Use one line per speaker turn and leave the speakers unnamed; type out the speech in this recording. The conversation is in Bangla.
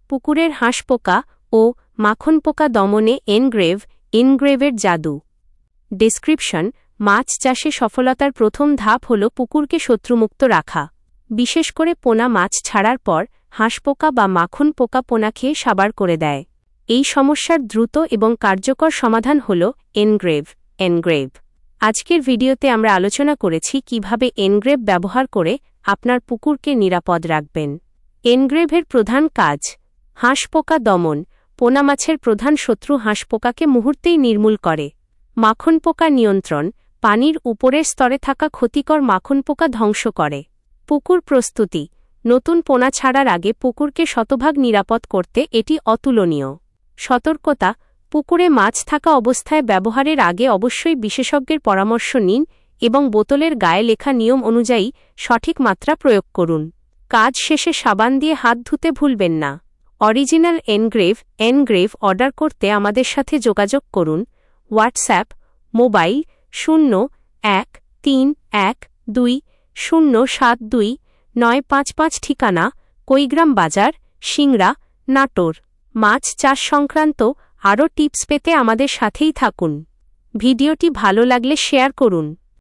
পুকুরের হাঁসপোকা ও মাখন পোকা দমনে এনগ্রেভের জাদু। ডেসক্রিপশন: মাছ চাষে সফলতার প্রথম ধাপ হল পুকুরকে শত্রুমুক্ত রাখা। বিশেষ করে পোনা মাছ ছাড়ার পর হাঁসপোকা বা মাখন পোকা পোনা খেয়ে সাবার করে দেয়। এই সমস্যার দ্রুত এবং কার্যকর সমাধান হল এনগ্রেভ। আজকের ভিডিওতে আমরা আলোচনা করেছি কিভাবে এনগ্রেভ ব্যবহার করে আপনার পুকুরকে নিরাপদ রাখবেন। এনগ্রেভের প্রধান কাজ: হাঁসপোকা দমন। পোনা মাছের প্রধান শত্রু হাঁসপোকাকে মুহূর্তেই নির্মূল করে। মাখন পোকা নিয়ন্ত্রণ। পানির উপরের স্তরে থাকা ক্ষতিকর মাখন পোকা ধ্বংস করে। পুকুর প্রস্তুতি। নতুন পোনা ছাড়ার আগে পুকুরকে শতভাগ নিরাপদ করতে এটি অতুলনীয়। সতর্কতা: পুকুরে মাছ থাকা অবস্থায় ব্যবহারের আগে অবশ্যই বিশেষজ্ঞের পরামর্শ নিন এবং বোতলের গায়ে লেখা নিয়ম অনুযায়ী সঠিক মাত্রা প্রয়োগ করুন। কাজ শেষে সাবান দিয়ে হাত ধুতে ভুলবেন না। অরিজিনাল এনগ্রেভ অর্ডার করতে আমাদের সাথে যোগাযোগ করুন। WhatsApp, mobile 0112072955। ঠিকানা: কৈগ্রাম বাজার, সিংড়া, নাটোর। মাছ চাষ সংক্রান্ত আরও টিপস পেতে আমাদের সাথেই থাকুন। ভিডিওটি ভালো লাগলে শেয়ার করুন।